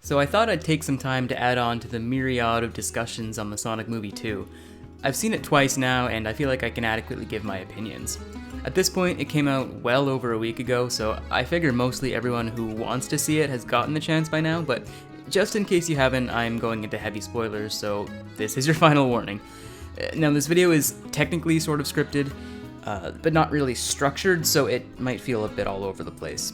So I thought I'd take some time to add on to the myriad of discussions on the Sonic movie 2. I've seen it twice now, and I feel like I can adequately give my opinions. At this point, it came out well over a week ago, so I figure mostly everyone who wants to see it has gotten the chance by now, but just in case you haven't, I'm going into heavy spoilers, so this is your final warning. Now, this video is technically sort of scripted, but not really structured, so it might feel a bit all over the place.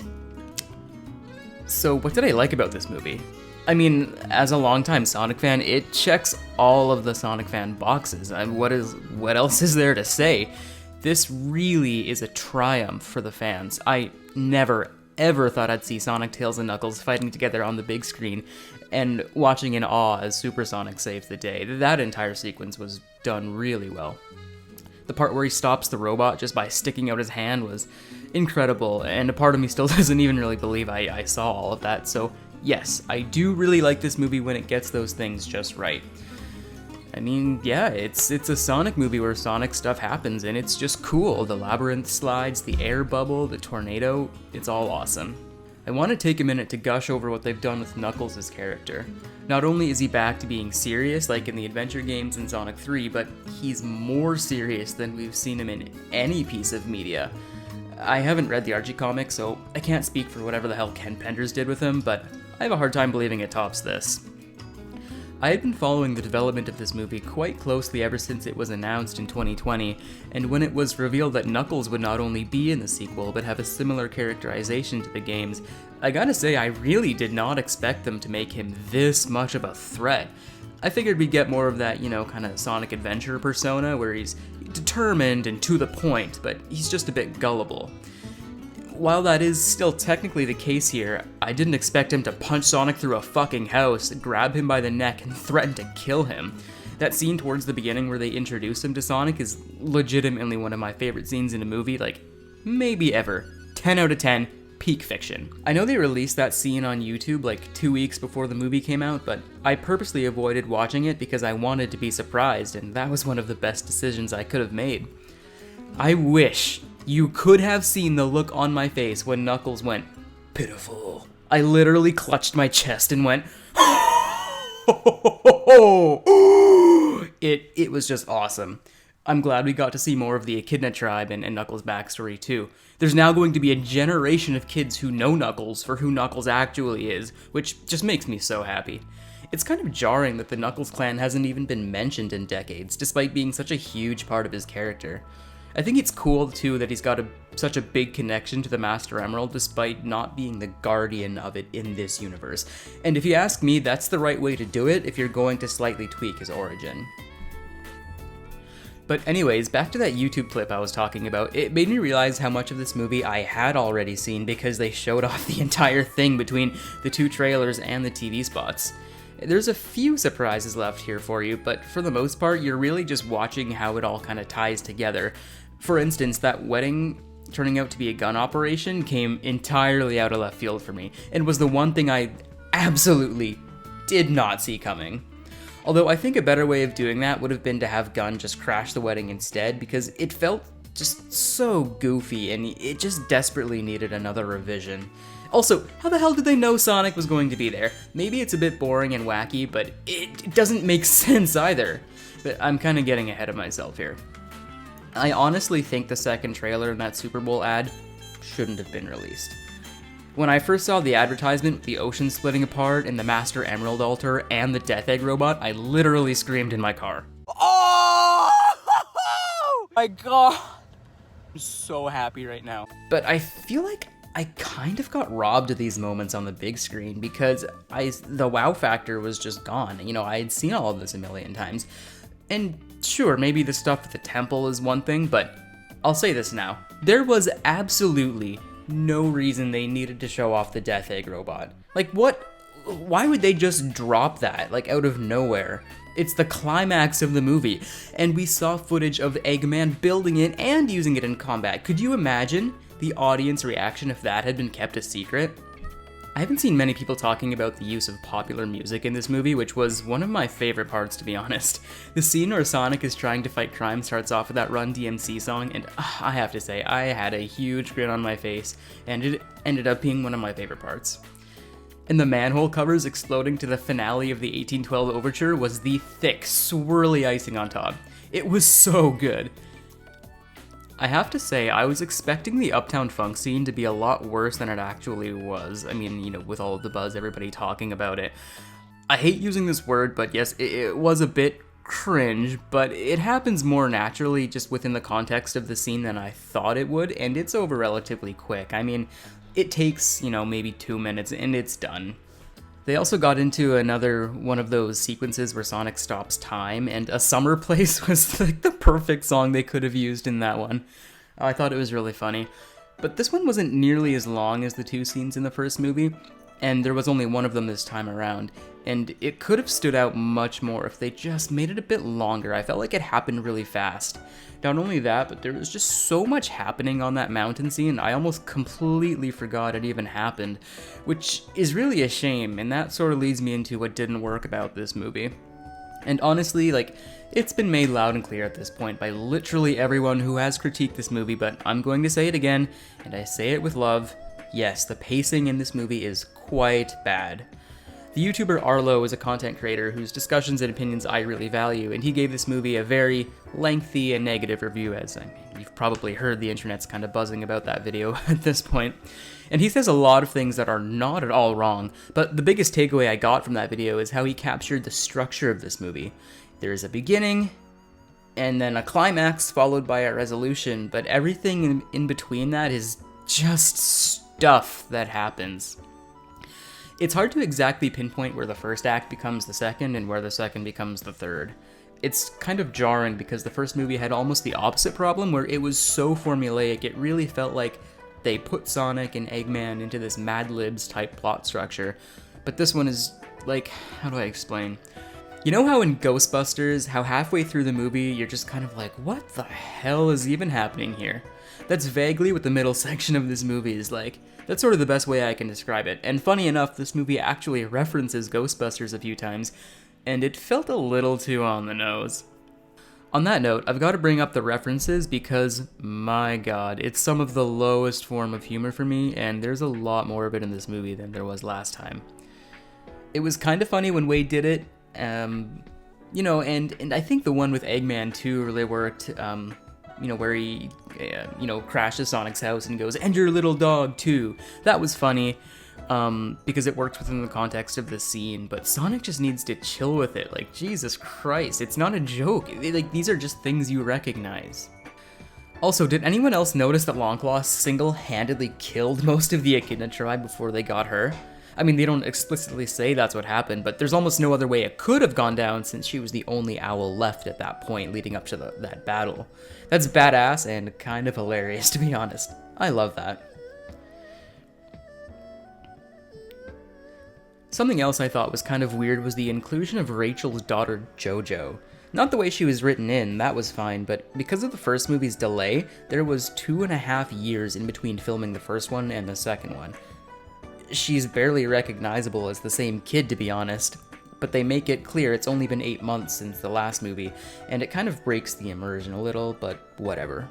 So what did I like about this movie? I mean, as a longtime Sonic fan, it checks all of the Sonic fan boxes. What else is there to say? This really is a triumph for the fans. I never, ever thought I'd see Sonic, Tails, and Knuckles fighting together on the big screen, and watching in awe as Super Sonic saves the day. That entire sequence was done really well. The part where he stops the robot just by sticking out his hand was incredible, and a part of me still doesn't even really believe I saw all of that, so yes, I do really like this movie when it gets those things just right. I mean, yeah, it's a Sonic movie where Sonic stuff happens, and it's just cool. The labyrinth slides, the air bubble, the tornado, it's all awesome. I want to take a minute to gush over what they've done with Knuckles' character. Not only is he back to being serious, like in the adventure games in Sonic 3, but he's more serious than we've seen him in any piece of media. I haven't read the Archie comic, so I can't speak for whatever the hell Ken Penders did with him, but I have a hard time believing it tops this. I had been following the development of this movie quite closely ever since it was announced in 2020, and when it was revealed that Knuckles would not only be in the sequel, but have a similar characterization to the games, I gotta say I really did not expect them to make him this much of a threat. I figured we'd get more of that, kind of Sonic Adventure persona, where he's determined and to the point, but he's just a bit gullible. While that is still technically the case here, I didn't expect him to punch Sonic through a fucking house, grab him by the neck, and threaten to kill him. That scene towards the beginning where they introduce him to Sonic is legitimately one of my favorite scenes in a movie, maybe ever. 10 out of 10, peak fiction. I know they released that scene on YouTube 2 weeks before the movie came out, but I purposely avoided watching it because I wanted to be surprised, and that was one of the best decisions I could have made. I wish you could have seen the look on my face when Knuckles went, pitiful. I literally clutched my chest and went, It was just awesome. I'm glad we got to see more of the Echidna tribe and Knuckles' backstory too. There's now going to be a generation of kids who know Knuckles for who Knuckles actually is, which just makes me so happy. It's kind of jarring that the Knuckles clan hasn't even been mentioned in decades, despite being such a huge part of his character. I think it's cool, too, that he's got such a big connection to the Master Emerald despite not being the guardian of it in this universe. And if you ask me, that's the right way to do it if you're going to slightly tweak his origin. But anyways, back to that YouTube clip I was talking about, it made me realize how much of this movie I had already seen because they showed off the entire thing between the two trailers and the TV spots. There's a few surprises left here for you, but for the most part, you're really just watching how it all kind of ties together. For instance, that wedding turning out to be a gun operation came entirely out of left field for me, and was the one thing I absolutely did not see coming. Although I think a better way of doing that would have been to have Gunn just crash the wedding instead, because it felt just so goofy, and it just desperately needed another revision. Also, how the hell did they know Sonic was going to be there? Maybe it's a bit boring and wacky, but it doesn't make sense either. But I'm kind of getting ahead of myself here. I honestly think the second trailer in that Super Bowl ad shouldn't have been released. When I first saw the advertisement, the ocean splitting apart, and the Master Emerald altar, and the Death Egg robot, I literally screamed in my car. Oh my god! I'm so happy right now. But I feel like I kind of got robbed of these moments on the big screen because the wow factor was just gone. I had seen all of this a million times. And sure, maybe the stuff at the temple is one thing, but I'll say this now. There was absolutely no reason they needed to show off the Death Egg robot. Why would they just drop that, out of nowhere? It's the climax of the movie, and we saw footage of Eggman building it and using it in combat. Could you imagine the audience reaction if that had been kept a secret? I haven't seen many people talking about the use of popular music in this movie, which was one of my favorite parts, to be honest. The scene where Sonic is trying to fight crime starts off with that Run DMC song, and I have to say, I had a huge grin on my face, and it ended up being one of my favorite parts. And the manhole covers exploding to the finale of the 1812 overture was the thick, swirly icing on top. It was so good. I have to say, I was expecting the Uptown Funk scene to be a lot worse than it actually was. I mean, you know, with all of the buzz, everybody talking about it. I hate using this word, but yes, it was a bit cringe, but it happens more naturally just within the context of the scene than I thought it would, and it's over relatively quick. I mean, it takes, you know, maybe 2 minutes and it's done. They also got into another one of those sequences where Sonic stops time, and A Summer Place was like the perfect song they could have used in that one. I thought it was really funny. But this one wasn't nearly as long as the two scenes in the first movie, and there was only one of them this time around, and it could have stood out much more if they just made it a bit longer. I felt like it happened really fast. Not only that, but there was just so much happening on that mountain scene, I almost completely forgot it even happened, which is really a shame, and that sort of leads me into what didn't work about this movie. And honestly, like, it's been made loud and clear at this point by literally everyone who has critiqued this movie, but I'm going to say it again, and I say it with love. Yes, the pacing in this movie is quite bad. The YouTuber Arlo is a content creator whose discussions and opinions I really value, and he gave this movie a very lengthy and negative review, as I mean, you've probably heard the internet's kind of buzzing about that video at this point. And he says a lot of things that are not at all wrong, but the biggest takeaway I got from that video is how he captured the structure of this movie. There is a beginning, and then a climax followed by a resolution, but everything in between that is just stuff that happens. It's hard to exactly pinpoint where the first act becomes the second and where the second becomes the third. It's kind of jarring because the first movie had almost the opposite problem where it was so formulaic it really felt like they put Sonic and Eggman into this Mad Libs type plot structure. But this one is like, how do I explain? You know how in Ghostbusters, how halfway through the movie you're just kind of like, what the hell is even happening here? That's vaguely what the middle section of this movie is like. That's sort of the best way I can describe it. And funny enough, this movie actually references Ghostbusters a few times, and it felt a little too on the nose. On that note, I've got to bring up the references because, my god, it's some of the lowest form of humor for me, and there's a lot more of it in this movie than there was last time. It was kind of funny when Wade did it, you know, and I think the one with Eggman too really worked, you know, where he, you know, crashes Sonic's house and goes, "And your little dog too." That was funny, because it works within the context of the scene, but Sonic just needs to chill with it. Like, Jesus Christ, it's not a joke. Like, these are just things you recognize. Also, did anyone else notice that Longclaw single-handedly killed most of the Echidna tribe before they got her? I mean, they don't explicitly say that's what happened, but there's almost no other way it could have gone down since she was the only owl left at that point leading up to that battle. That's badass and kind of hilarious, to be honest. I love that. Something else I thought was kind of weird was the inclusion of Rachel's daughter, JoJo. Not the way she was written in, that was fine, but because of the first movie's delay, there was 2.5 years in between filming the first one and the second one. She's barely recognizable as the same kid, to be honest, but they make it clear it's only been 8 months since the last movie, and it kind of breaks the immersion a little, but whatever.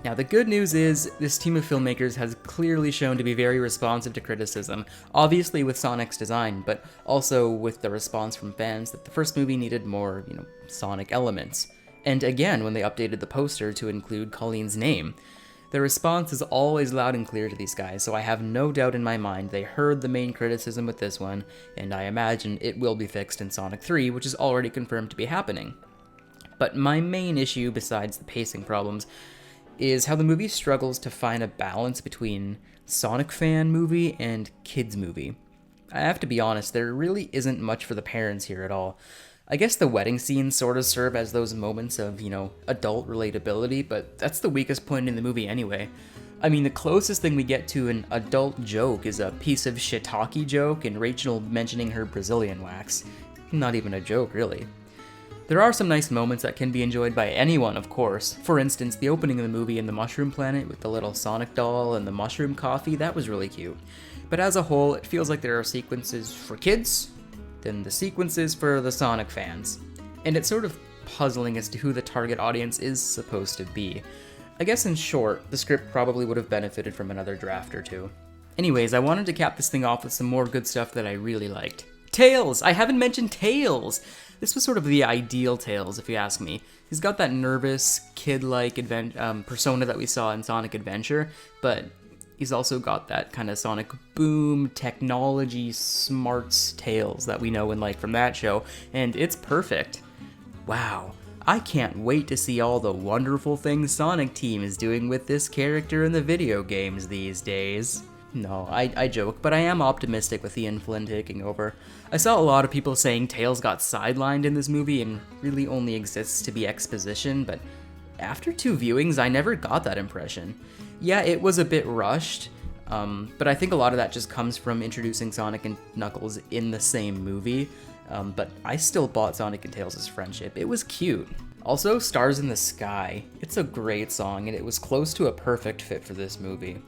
Now, the good news is, this team of filmmakers has clearly shown to be very responsive to criticism, obviously with Sonic's design, but also with the response from fans that the first movie needed more, you know, Sonic elements. And again, when they updated the poster to include Colleen's name. The response is always loud and clear to these guys, so I have no doubt in my mind they heard the main criticism with this one, and I imagine it will be fixed in Sonic 3, which is already confirmed to be happening. But my main issue, besides the pacing problems, is how the movie struggles to find a balance between Sonic fan movie and kids movie. I have to be honest, there really isn't much for the parents here at all. I guess the wedding scenes sort of serve as those moments of, you know, adult relatability, but that's the weakest point in the movie anyway. I mean, the closest thing we get to an adult joke is a piece of shiitake joke and Rachel mentioning her Brazilian wax. Not even a joke, really. There are some nice moments that can be enjoyed by anyone, of course. For instance, the opening of the movie in the Mushroom Planet with the little Sonic doll and the mushroom coffee, that was really cute. But as a whole, it feels like there are sequences for kids, then the sequences for the Sonic fans. And it's sort of puzzling as to who the target audience is supposed to be. I guess in short, the script probably would have benefited from another draft or two. Anyways, I wanted to cap this thing off with some more good stuff that I really liked. Tails! I haven't mentioned Tails! This was sort of the ideal Tails, if you ask me. He's got that nervous, kid-like persona that we saw in Sonic Adventure, but he's also got that kind of Sonic Boom, technology, smarts Tails that we know and like from that show, and it's perfect. Wow. I can't wait to see all the wonderful things Sonic Team is doing with this character in the video games these days. No, I joke, but I am optimistic with Ian Flynn taking over. I saw a lot of people saying Tails got sidelined in this movie and really only exists to be exposition, but after 2 viewings, I never got that impression. Yeah, it was a bit rushed, but I think a lot of that just comes from introducing Sonic and Knuckles in the same movie, but I still bought Sonic and Tails' friendship. It was cute. Also, Stars in the Sky. It's a great song, and it was close to a perfect fit for this movie.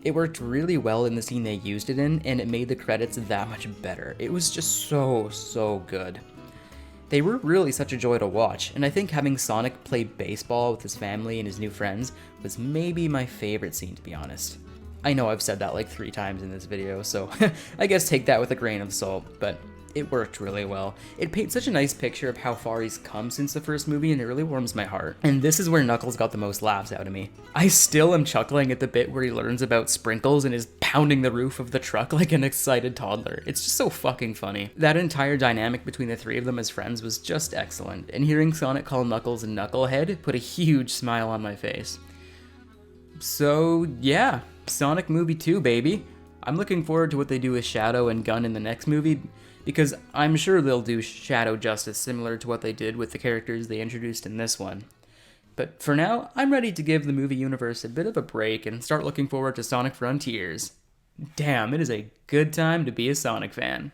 It worked really well in the scene they used it in, and it made the credits that much better. It was just so good. They were really such a joy to watch, and I think having Sonic play baseball with his family and his new friends was maybe my favorite scene, to be honest. I know I've said that like 3 times in this video, so I guess take that with a grain of salt, but it worked really well. It paints such a nice picture of how far he's come since the first movie, and it really warms my heart. And this is where Knuckles got the most laughs out of me. I still am chuckling at the bit where he learns about sprinkles and is pounding the roof of the truck like an excited toddler. It's just so fucking funny. That entire dynamic between the 3 of them as friends was just excellent, and hearing Sonic call Knuckles Knucklehead put a huge smile on my face. So yeah, Sonic Movie 2, baby. I'm looking forward to what they do with Shadow and Gun in the next movie, because I'm sure they'll do Shadow justice similar to what they did with the characters they introduced in this one. But for now, I'm ready to give the movie universe a bit of a break and start looking forward to Sonic Frontiers. Damn, it is a good time to be a Sonic fan.